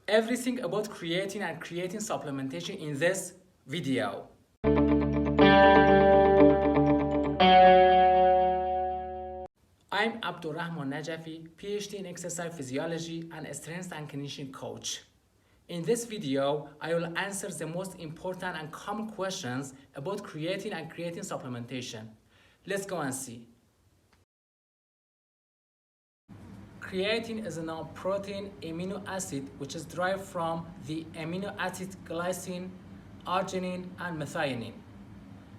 everything about creatine and creatine supplementation in this video. I'm Abdurrahman Najafi, PhD in exercise physiology and strength and conditioning coach. In this video, I will answer the most important and common questions about creatine and creatine supplementation. Let's go and see. Creatine is a non-protein amino acid which is derived from the amino acid glycine, arginine, and methionine.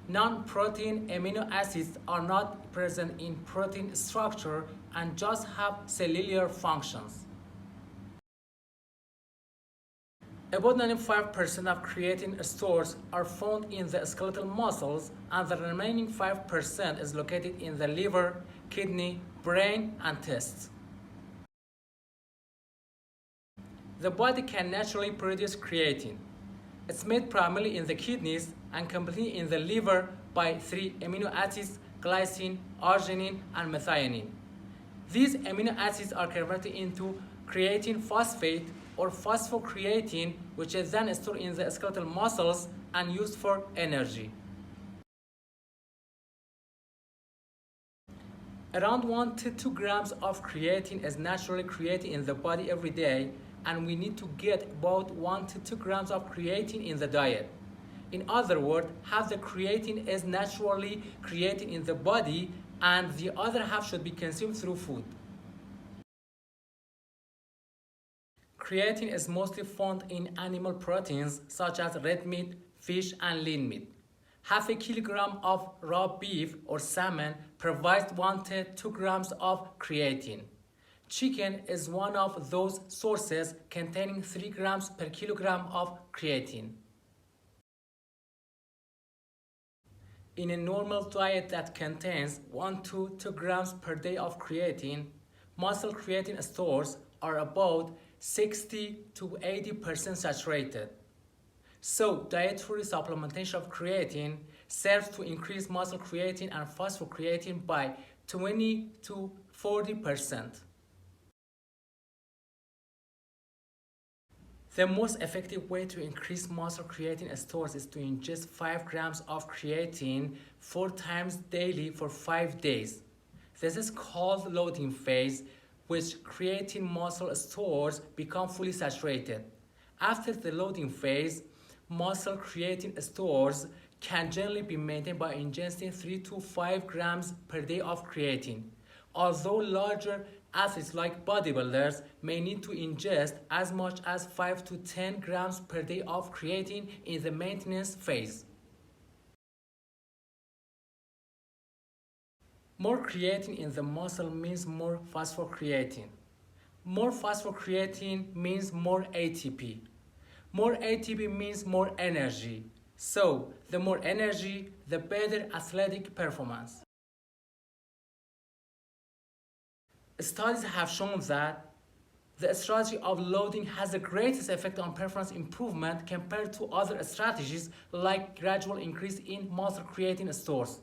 Non-protein amino acids are not present in protein structure and just have cellular functions. About 95% of creatine stores are found in the skeletal muscles, and the remaining 5% is located in the liver, kidney, brain, and testes. The body can naturally produce creatine. It's made primarily in the kidneys and completely in the liver by three amino acids: glycine, arginine, and methionine. These amino acids are converted into creatine phosphate or phosphocreatine, which is then stored in the skeletal muscles and used for energy. Around 1 to 2 grams of creatine is naturally created in the body every day, and we need to get about 1 to 2 grams of creatine in the diet. In other words, half the creatine is naturally created in the body and the other half should be consumed through food. Creatine is mostly found in animal proteins such as red meat, fish, and lean meat. Half a kilogram of raw beef or salmon provides 1 to 2 grams of creatine. Chicken is one of those sources containing 3 grams per kilogram of creatine. In a normal diet that contains 1 to 2 grams per day of creatine, muscle creatine stores are about 60 to 80% saturated. So, dietary supplementation of creatine serves to increase muscle creatine and phosphocreatine by 20 to 40%. The most effective way to increase muscle creatine stores is to ingest 5 grams of creatine 4 times daily for 5 days. This is called loading phase, which creatine muscle stores become fully saturated. After the loading phase, muscle creatine stores can generally be maintained by ingesting 3 to 5 grams per day of creatine. Although larger athletes like bodybuilders may need to ingest as much as 5 to 10 grams per day of creatine in the maintenance phase. More creatine in the muscle means more phosphocreatine. More phosphocreatine means more ATP. More ATP means more energy. So, the more energy, the better athletic performance. Studies have shown that the strategy of loading has the greatest effect on performance improvement compared to other strategies like gradual increase in muscle creatine stores.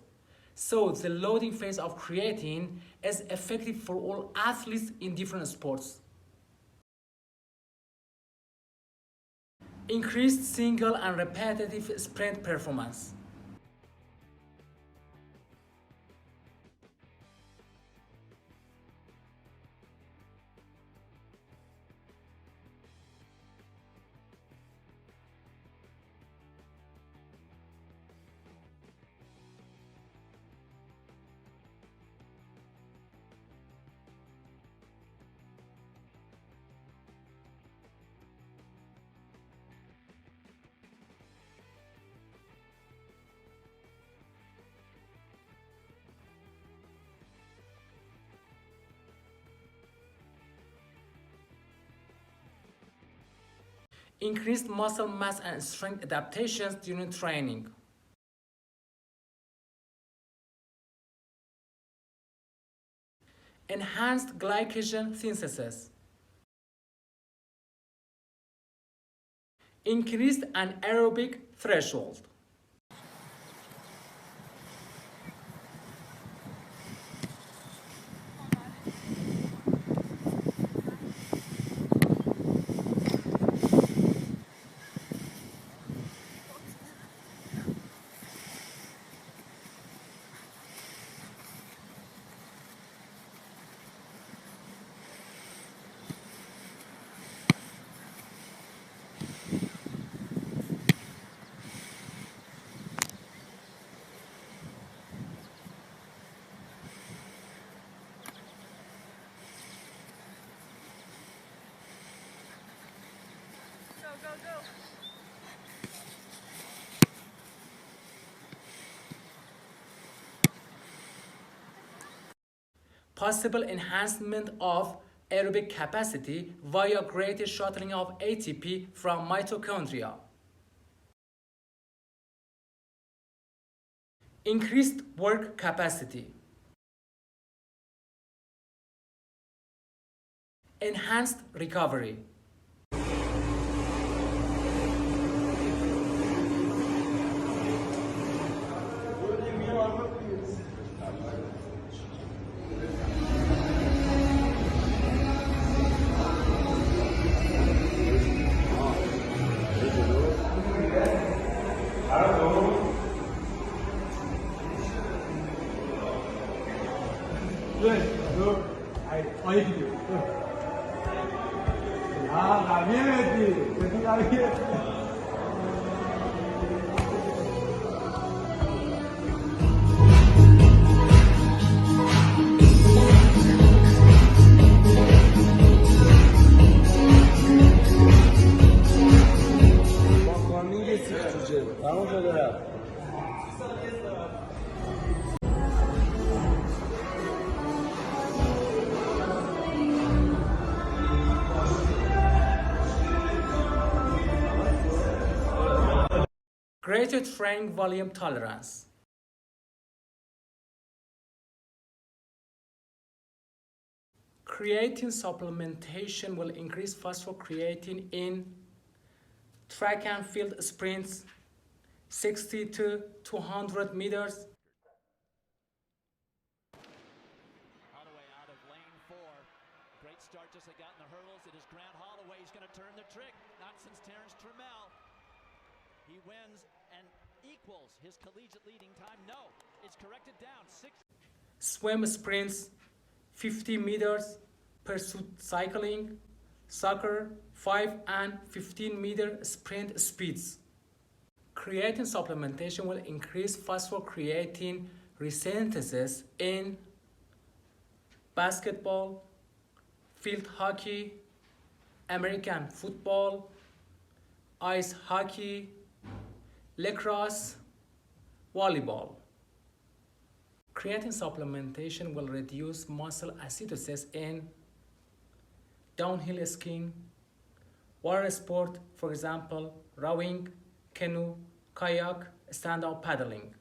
So the loading phase of creatine is effective for all athletes in different sports. Increased single and repetitive sprint performance. Increased muscle mass and strength adaptations during training. Enhanced glycogen synthesis. Increased anaerobic threshold. Possible enhancement of aerobic capacity via greater shuttling of ATP from mitochondria. Increased work capacity. Enhanced recovery. Greater training volume tolerance. Creatine supplementation will increase phosphocreatine in track and field sprints, 60 to 200 meters. Holloway out of lane 4. Great start just like that in the hurdles. It is Grant Holloway. He's going to turn the trick. Not since Terrence Trammell. He wins and equals his collegiate leading time. No, it's corrected down. Swim sprints, 50 meters, pursuit cycling, soccer, 5 and 15 meter sprint speeds. Creatine supplementation will increase phosphocreatine resynthesis in basketball, field hockey, American football, ice hockey, lacrosse, volleyball. Creatine supplementation will reduce muscle acidosis in downhill skiing, water sport, for example, rowing, canoe, kayak, stand-up paddling.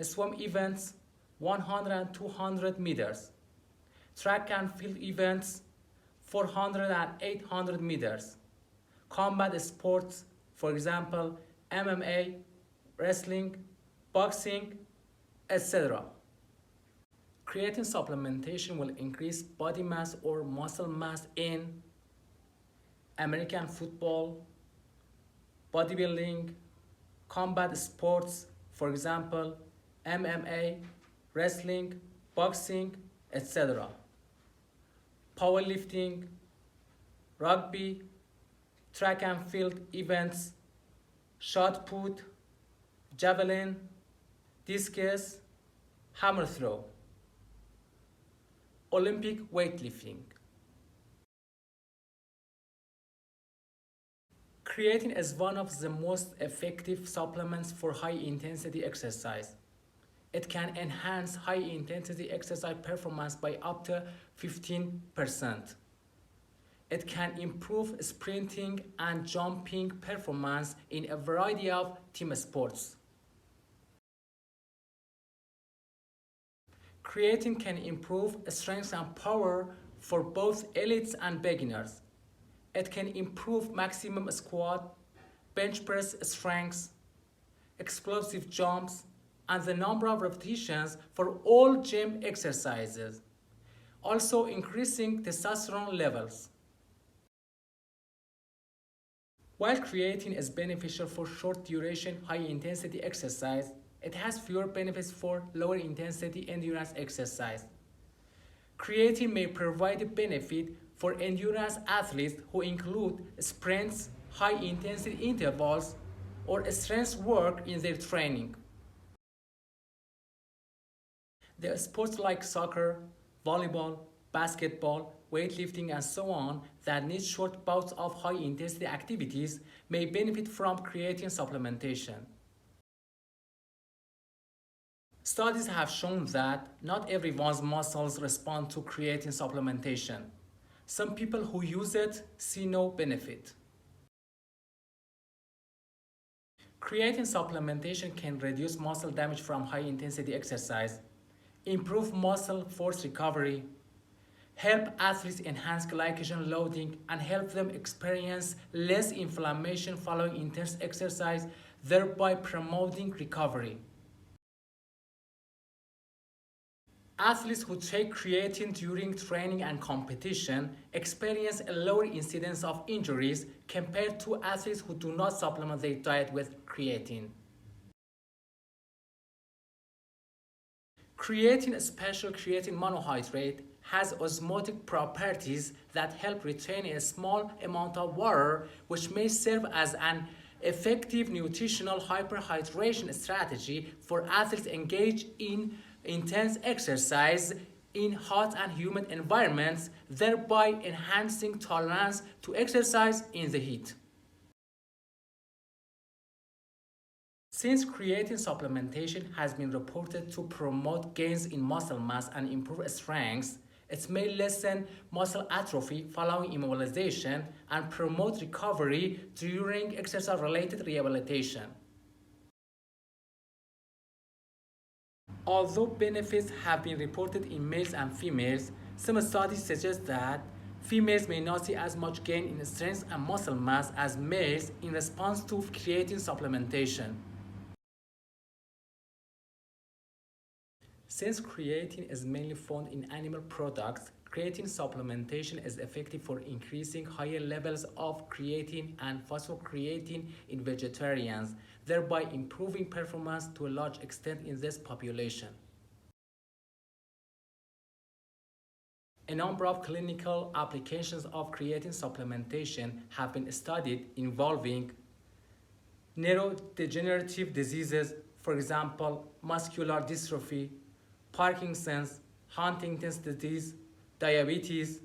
Swim events, 100 and 200 meters. Track and field events, 400 and 800 meters. Combat sports, for example, MMA, wrestling, boxing, etc. Creatine supplementation will increase body mass or muscle mass in American football, bodybuilding, combat sports, for example, MMA, wrestling, boxing, etc. Powerlifting, rugby, track and field events, shot put, javelin, discus, hammer throw. Olympic weightlifting. Creatine is one of the most effective supplements for high-intensity exercise. It can enhance high-intensity exercise performance by up to 15%. It can improve sprinting and jumping performance in a variety of team sports. Creatine can improve strength and power for both elites and beginners. It can improve maximum squat, bench press strength, explosive jumps, and the number of repetitions for all gym exercises, also increasing testosterone levels. While creatine is beneficial for short duration, high intensity exercise, it has fewer benefits for lower intensity endurance exercise. Creatine may provide a benefit for endurance athletes who include sprints, high intensity intervals, or strength work in their training. The sports like soccer, volleyball, basketball, weightlifting, and so on that need short bouts of high-intensity activities may benefit from creatine supplementation. Studies have shown that not everyone's muscles respond to creatine supplementation. Some people who use it see no benefit. Creatine supplementation can reduce muscle damage from high-intensity exercise, improve muscle force recovery, help athletes enhance glycogen loading, and help them experience less inflammation following intense exercise, thereby promoting recovery. Athletes who take creatine during training and competition experience a lower incidence of injuries compared to athletes who do not supplement their diet with creatine. Creatine, special creatine monohydrate, has osmotic properties that help retain a small amount of water, which may serve as an effective nutritional hyperhydration strategy for athletes engaged in intense exercise in hot and humid environments, thereby enhancing tolerance to exercise in the heat. Since creatine supplementation has been reported to promote gains in muscle mass and improve strength, it may lessen muscle atrophy following immobilization and promote recovery during exercise-related rehabilitation. Although benefits have been reported in males and females, some studies suggest that females may not see as much gain in strength and muscle mass as males in response to creatine supplementation. Since creatine is mainly found in animal products, creatine supplementation is effective for increasing higher levels of creatine and phosphocreatine in vegetarians, thereby improving performance to a large extent in this population. A number of clinical applications of creatine supplementation have been studied involving neurodegenerative diseases, for example, muscular dystrophy, Parkinson's, Huntington's disease, diabetes,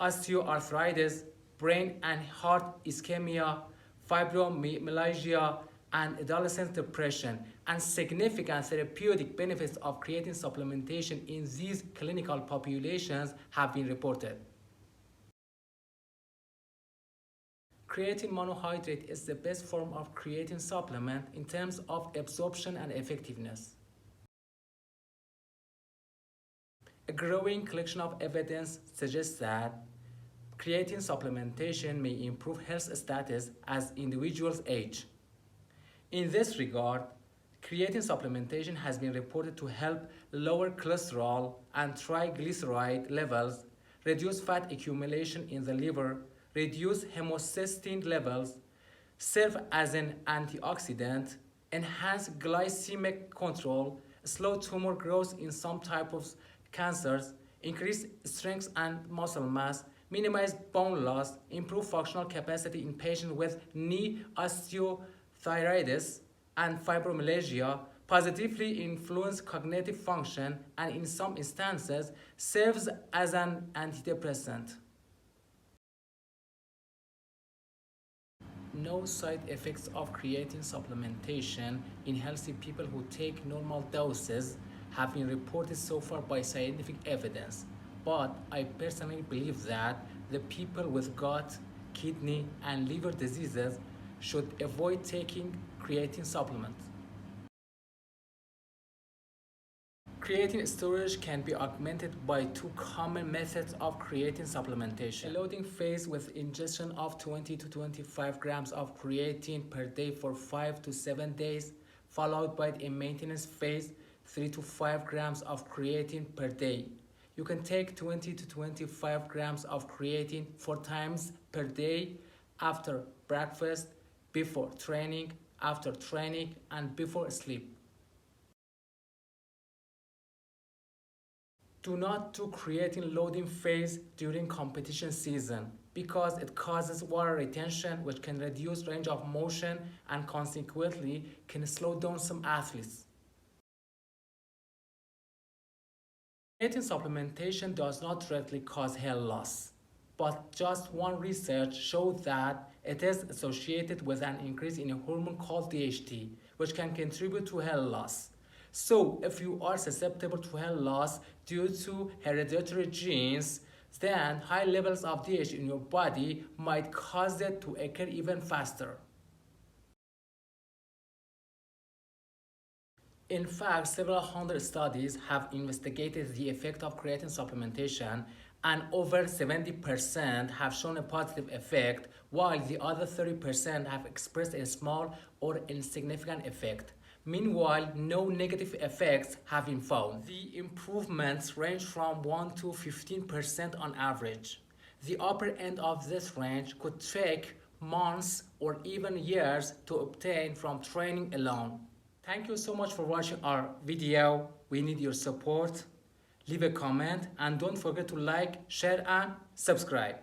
osteoarthritis, brain and heart ischemia, fibromyalgia, and adolescent depression, and significant therapeutic benefits of creatine supplementation in these clinical populations have been reported. Creatine monohydrate is the best form of creatine supplement in terms of absorption and effectiveness. A growing collection of evidence suggests that creatine supplementation may improve health status as individuals age. In this regard, creatine supplementation has been reported to help lower cholesterol and triglyceride levels, reduce fat accumulation in the liver, reduce homocysteine levels, serve as an antioxidant, enhance glycemic control, slow tumor growth in some types of cancers, increase strength and muscle mass, minimize bone loss, improve functional capacity in patients with knee osteoarthritis and fibromyalgia, positively influence cognitive function, and in some instances serves as an antidepressant. No side effects of creatine supplementation in healthy people who take normal doses have been reported so far by scientific evidence, but I personally believe that the people with gut, kidney, and liver diseases should avoid taking creatine supplements. Creatine storage can be augmented by two common methods of creatine supplementation. A loading phase with ingestion of 20 to 25 grams of creatine per day for 5 to 7 days, followed by a maintenance phase 3 to 5 grams of creatine per day. You can take 20 to 25 grams of creatine 4 times per day after breakfast, before training, after training, and before sleep. Do not do creatine loading phase during competition season because it causes water retention, which can reduce range of motion and consequently can slow down some athletes. Creatine supplementation does not directly cause hair loss. but just one research showed that it is associated with an increase in a hormone called DHT, which can contribute to hair loss. So, if you are susceptible to hair loss due to hereditary genes, then high levels of DHT in your body might cause it to occur even faster. In fact, several hundred studies have investigated the effect of creatine supplementation, and over 70% have shown a positive effect, while the other 30% have expressed a small or insignificant effect. Meanwhile, no negative effects have been found. The improvements range from 1 to 15% on average. The upper end of this range could take months or even years to obtain from training alone. Thank you so much for watching our video. We need your support. Leave a comment and don't forget to like, share and subscribe.